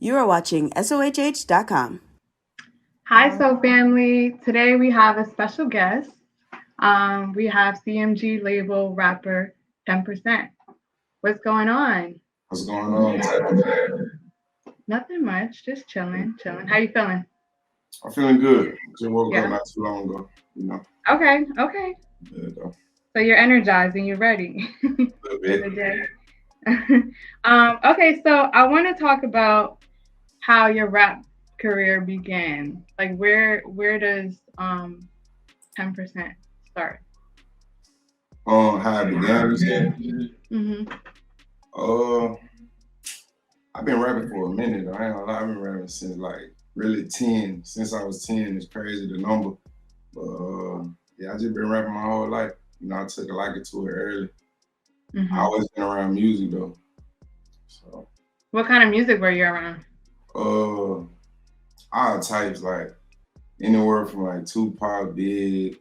You are watching SOHH.com. Hi, So Family. Today we have a special guest. We have CMG label rapper 10%. What's going on? What's going on? Nothing much. Just chilling. How you feeling? I'm feeling good. Just woke Yeah. up not too long ago. Okay. Yeah, though. So you're energized and you're ready A for little bit. the day. Okay, so I want to talk about how your rap career began. Like where does 10% start? How it began, you said? Mm-hmm. Uh, I've been rapping for a minute. Though. I ain't gonna lie. I've been rapping since like really 10. Since I was 10, it's crazy the number. But yeah, I just been rapping my whole life. I took a liking to it early. Mm-hmm. I always been around music though. So What kind of music were you around? all types like anywhere from like Tupac, Big,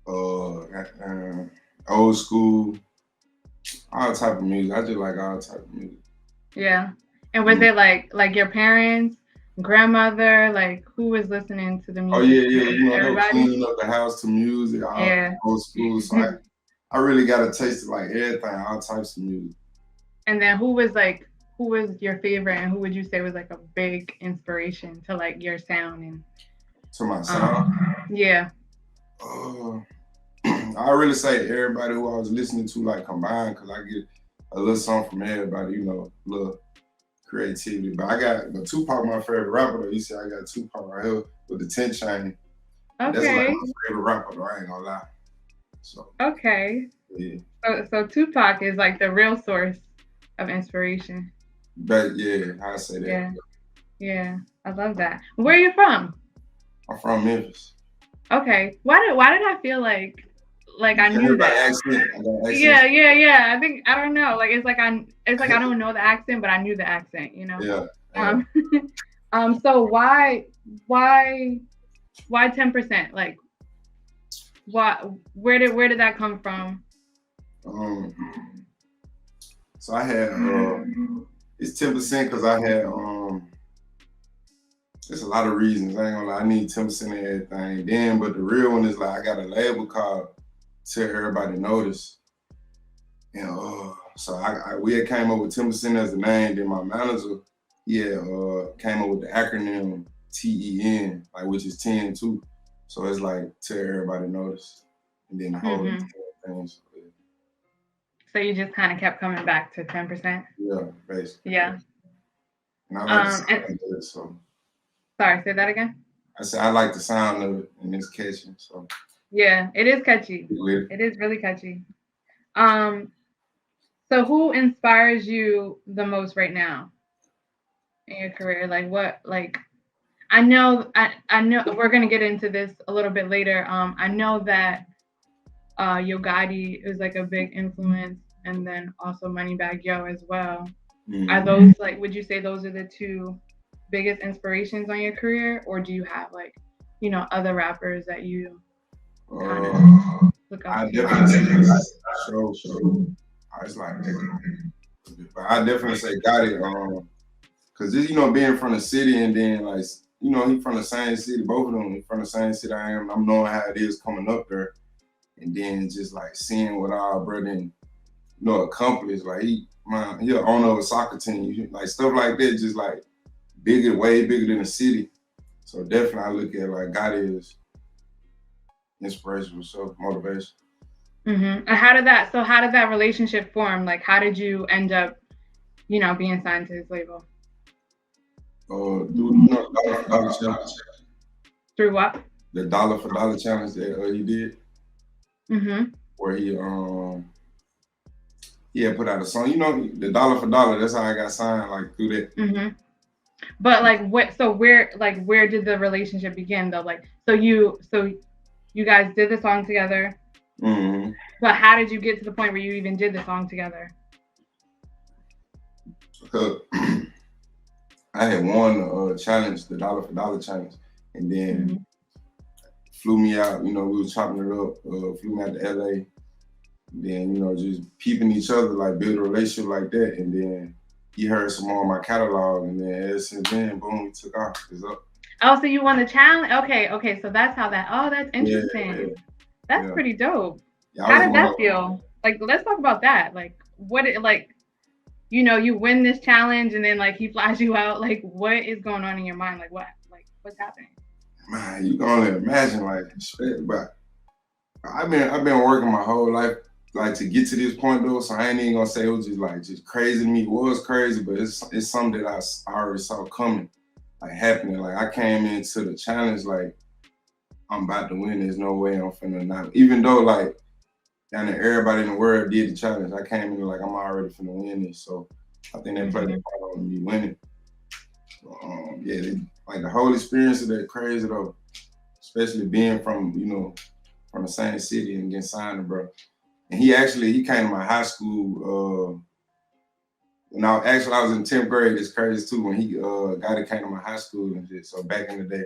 old school, all type of music. I just like all type of music. Yeah. And was it like your parents, grandmother, like who was listening to the Oh music? yeah. They were Everybody? cleaning up the house to music, all Yeah. old school. So I really got a taste of like everything, all types of music. And then who was your favorite and who would you say was like a big inspiration to like your sound and To my sound. Yeah. I really say everybody who I was listening to like combined, cause I get a little song from everybody, a little creativity. But Tupac my favorite rapper though. You see I got Tupac right here with the 10 chain. That's like Okay. my favorite rapper though, I ain't gonna lie. So Okay. yeah. So Tupac is like the real source of inspiration. But yeah, I say that. Yeah. Yeah. I love that. Where are you from? I'm from Memphis. Okay. Why did I feel like I knew that? Accent. I got accent. Yeah. I think I don't know. Like it's like I don't know the accent, but I knew the accent. Yeah. So why 10%? Like where did that come from? So I had it's 10% because I had there's a lot of reasons. I ain't gonna lie, I need 10% of everything. Then, but the real one is like I got a label called Tell Everybody Notice. And so we had came up with 10% as the name. Then my manager, came up with the acronym TEN, like which is 10 too. So it's like Tell Everybody Notice. And then the whole things. So you just kind of kept coming back to 10%? Yeah, basically. Yeah. And I like the sound of it, so. Sorry, say that again? I said I like the sound of it and it's catchy, so. Yeah, it is catchy. It is really catchy. So who inspires you the most right now in your career? Like what, like, I know we're gonna get into this a little bit later. I know that Yo Gotti is like a big influence, and then also MoneyBagg Yo as well. Mm-hmm. Are those like? Would you say those are the two biggest inspirations on your career, or do you have like, other rappers that you kind of look up I to? definitely say it's like but I definitely say Gotti, cause this, being from the city and then like he from the same city, both of them from the same city I am. I'm knowing how it is coming up there. And then just like seeing what our brother, accomplished. Like he an owner of a soccer team, like stuff like that. Just like way bigger than the city. So definitely, I look at like Gotti is inspirational, so motivation. Mm-hmm. And how did that relationship form? Like, how did you end up, being signed to his label? Through Dolla Fo Dolla challenge. Through what? The Dolla Fo Dolla challenge that he did. Mm-hmm. Where he had put out a song. The Dolla Fo Dolla. That's how I got signed, like through that. Mm-hmm. But like, where did the relationship begin though? Like, so you guys did the song together. Mm-hmm. But how did you get to the point where you even did the song together? Because I had won the challenge, the Dolla Fo Dolla challenge, and then flew me out. We was chopping it up. Flew me out to LA. Then just peeping each other, like build a relationship like that, and then he heard some more of my catalog, and then ever since then, boom, we took off. It's up. Oh, so you won the challenge? Okay. So that's how that. Oh, that's Yeah, interesting. That's pretty dope. Yeah, How did that feel? Like, let's talk about that. Like, what it like? You know, you win this challenge, and then like he flies you out. Like, what is going on in your mind? Like, what's happening? Man, you can only imagine, like, shit, but I've been working my whole life, like, to get to this point though. So I ain't even gonna say it was just crazy to me. It was crazy, but it's something that I already saw coming, like happening. Like I came into the challenge like I'm about to win. There's no way I'm finna not. Even though like down there everybody in the world did the challenge, I came in like I'm already finna win this. So I think that played a part on me winning. So, like the whole experience of that crazy though, especially being from from the same city and getting signed to bro. And he came to my high school. When I was in 10th grade. It's crazy too. When he came to my high school and shit. So back in the day,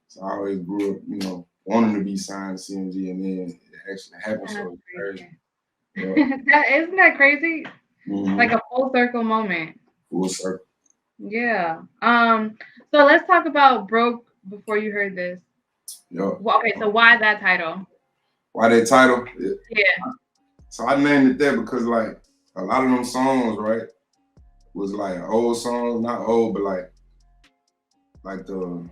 so I always grew up, wanting to be signed to CMG, and then it actually happened. So it's crazy. Yeah. Isn't that crazy? Mm-hmm. Like a full circle moment. Full circle. Yeah. So let's talk about Broke Before You Heard This. Yep. Well, okay, so why that title? Why that title? Yeah. So I named it that because like a lot of them songs, right, was like old songs, not old, but like the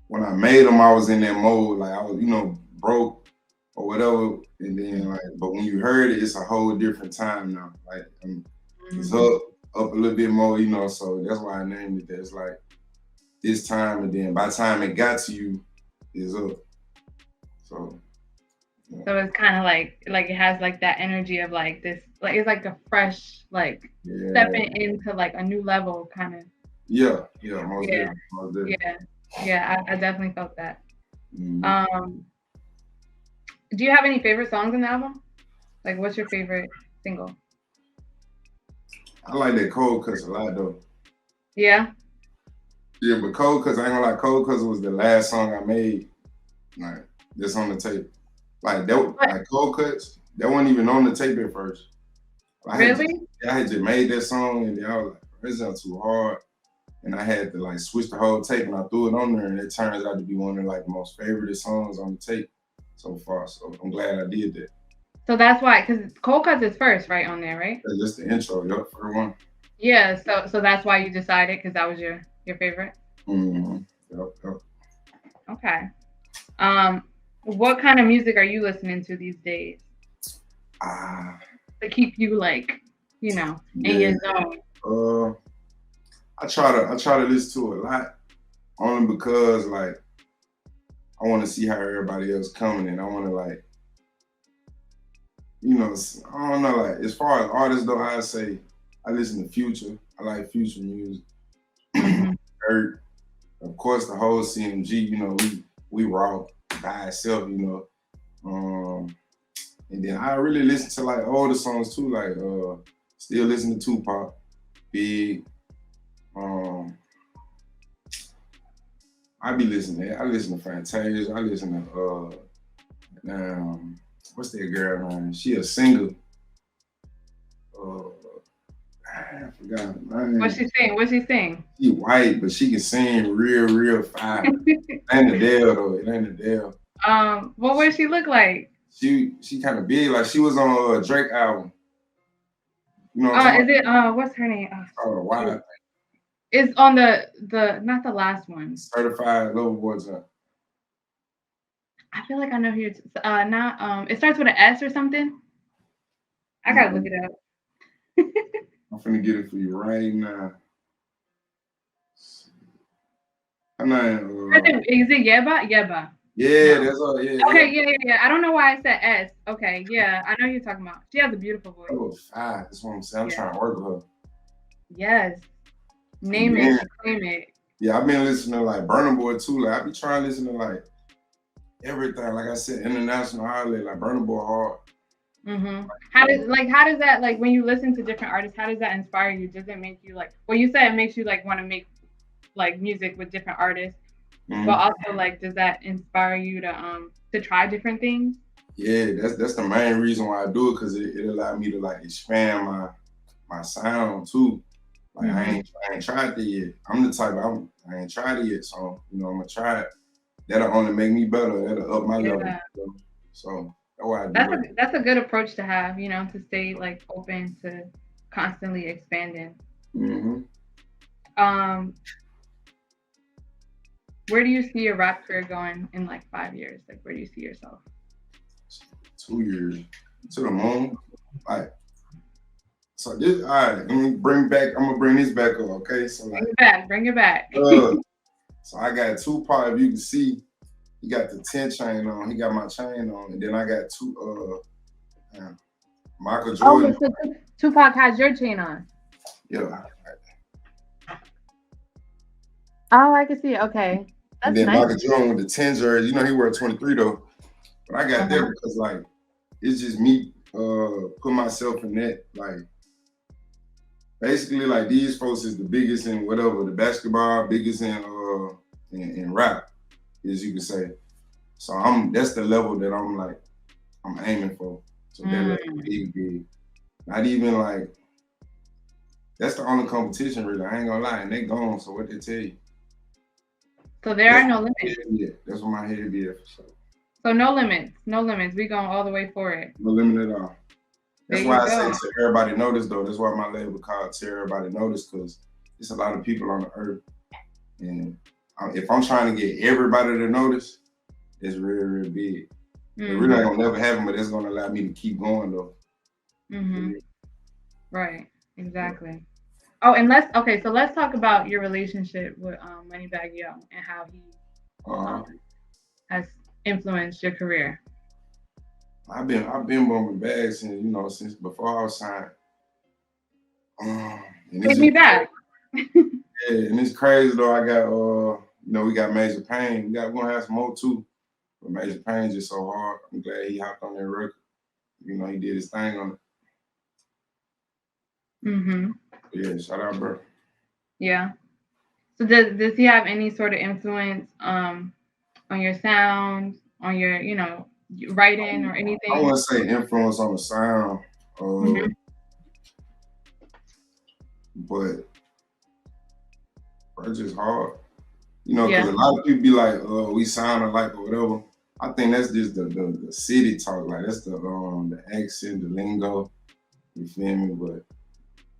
when I made them, I was in that mode, like I was, broke or whatever, and then like, but when you heard it, it's a whole different time now. Like it's up a little bit more, so that's why I named it that. It's like this time, and then by the time it got to you, it's up. So. Yeah. So it's kind of like it has like that energy of like this, like it's like a fresh, like stepping into like a new level kind of. Yeah, most definitely. Yeah, I definitely felt that. Do you have any favorite songs in the album? Like, what's your favorite single? I like that Cold Cuts a lot though. Yeah. Yeah, but Cold Cuts, I ain't gonna lie, Cold Cuts was the last song I made, like that's on the tape. Like that, like Cold Cuts, that wasn't even on the tape at first. I had just made that song, and then I was like, this sounds too hard, and I had to like switch the whole tape, and I threw it on there, and it turns out to be one of like the most favorite songs on the tape so far. So I'm glad I did that. So that's why, because Cold Cuts is first, right, on there, right? That's just the intro, for one. Yeah, so that's why you decided, because that was your favorite. Mm-hmm. Yep. Okay. What kind of music are you listening to these days? To keep you like, in your zone. I try to listen to a lot, only because like I want to see how everybody else coming, and I want to like, I don't know, like as far as artists though, I say I listen to Future. I like Future music. Dirt, of course, the whole CMG. We raw by itself, and then I really listen to like older songs too, like still listen to Tupac, Big. I listen to Fantasia. I listen to what's that girl name? She a singer. I forgot her name. What's she sing? She white, but she can sing real fire. It ain't Adele though. It ain't Adele. What would she look like? She kind of big. Like she was on a Drake album. You know what is it? What's her name? Why? It's on the not the last one. Certified Lover Boy Jump. I feel like I know who you're it starts with an S or something. I gotta look it up. I'm finna get it for you right now. Is it Yeba? Yeba. Yeah, no. That's all. Yeah. Okay, yeah. I don't know why I said S. Okay, yeah, I know who you're talking about. She has a beautiful voice. Oh, that's what I'm saying. I'm trying to work with her. Yes. Name it, claim it. Yeah, I've been listening to like Burna Boy too. Like I be trying to listen to like everything. Like I said, international outlet, like Burna Boy hard. How does that, like, when you listen to different artists, how does that inspire you? Does it make you like, well, you said it makes you like want to make like music with different artists, but also like, does that inspire you to try different things? Yeah, that's the main reason why I do it, because it allowed me to like expand my sound too. Like I ain't tried it yet. I'm the type I ain't tried it yet, so I'm gonna try it. That'll only make me better. That'll up my level. Yeah. You know? So that's why I do it. That's a good approach to have, to stay like open to constantly expanding. Mm-hmm. Where do you see your rap career going in like 5 years? Like, where do you see yourself? 2 years to the moon. Like, so this. All right. I'm gonna bring this back up. Okay. So like, Bring it back. So I got Tupac. If you can see, he got the 10 chain on. He got my chain on, and then I got Michael Jordan. Oh, so Tupac has your chain on. Yeah. Oh, I can see it. Okay. That's and then nice. Michael Jordan with the 10 jersey. You know, he wear 23 though. But I got that because like it's just me put myself in that. Like basically like these folks is the biggest in whatever, the basketball, biggest in rap, as you can say. So that's the level that I'm aiming for. So that big. Not even like that's the only competition really. I ain't gonna lie, and they gone. So what they tell you? So there are no limits. Yeah, that's what my head be at for sure. So no limits. We going all the way for it. No limit at all. That's why I say to everybody notice though. That's why my label called to everybody notice, because it's a lot of people on the earth, and if I'm trying to get everybody to notice, it's real, real big. It really ain't gonna never happen, but it's gonna allow me to keep going though. Right. Exactly. Oh, and let's talk about your relationship with MoneyBagg Yo and how he has influenced your career. I've been bumping bags since before I was signed. Take me back. Yeah, and it's crazy though. I got we got Major Pain. We're gonna have some more too. But Major Pain's just so hard. I'm glad he hopped on that record. He did his thing on it. Yeah, shout out, bro. Yeah. So does he have any sort of influence on your sound, on your writing or anything? I wouldn't say influence on the sound, but it's just hard. Because a lot of people be like, we sound alike or whatever. I think that's just the city talk. Like that's the accent, the lingo. You feel me? But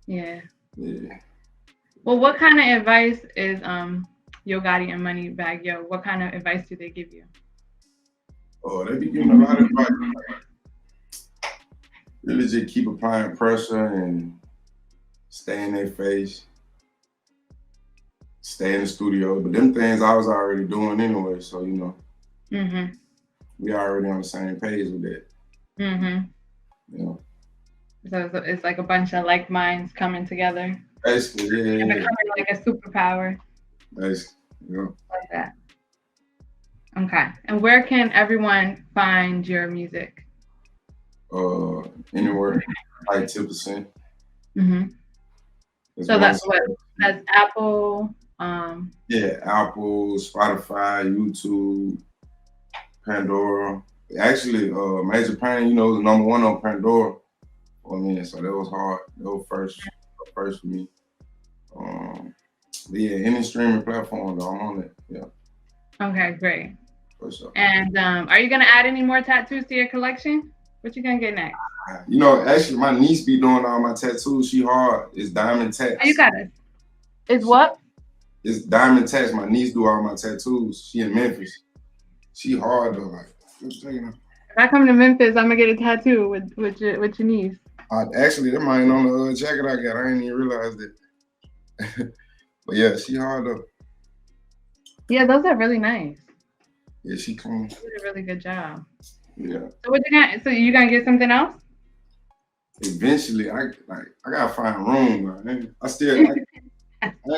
yeah. Yeah. Well, what kind of advice is Yo Gotti and MoneyBagg Yo? What kind of advice do they give you? Oh, they be giving a lot of advice. Really just keep applying pressure and stay in their face. Stay in the studio. But them things I was already doing anyway, so we already on the same page with that. So it's like a bunch of like minds coming together. Basically, yeah. And becoming like a superpower. Basically, yeah. Like that. Okay. And where can everyone find your music? Anywhere, like 10%. So that's Apple. Yeah, Apple, Spotify, YouTube, Pandora. Actually, Major Pain, is number one on Pandora. So that was hard. That was first for me. But yeah, any streaming platform though, I'm on it. Yeah. Okay, great. For sure. And are you gonna add any more tattoos to your collection? What you gonna get next? Actually, my niece be doing all my tattoos. She hard. It's diamond tats. Oh, you got it. It's what? It's diamond tats. My niece do all my tattoos. She in Memphis. She hard though. Like, if I come to Memphis, I'm gonna get a tattoo with your niece. Actually, that might on the jacket I got. I didn't even realize that. But yeah, she hard though. Yeah, those are really nice. Yeah, she clean. You did a really good job. Yeah. So you gonna get something else? Eventually, I gotta find room. Man. I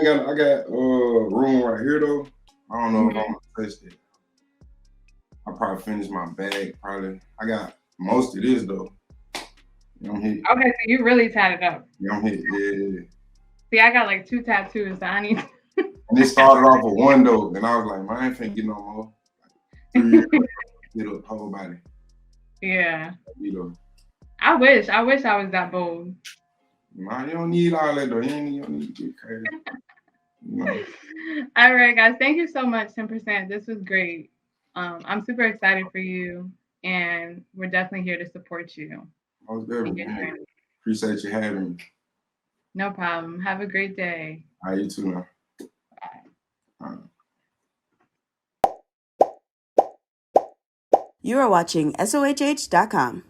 got room right here though. I don't know if I'm gonna touch it. I'll probably finish my bag. Probably. I got most of this though. I'm hit. Okay, so you really tatted up. Yeah, I'm hit. Yeah. See, I got like 2 tattoos, so I need. And it started off with one though, and I was like, man, I ain't finna get no more. Like, 3 get a whole body. Yeah. You know, I wish I was that bold. man, you don't need all that though. You don't need to get crazy. You know. All right, guys. Thank you so much, 10%. This was great. I'm super excited for you, and we're definitely here to support you. Most definitely, man. Appreciate you having me. No problem. Have a great day. All right, you too now. All right. You are watching SOHH.com.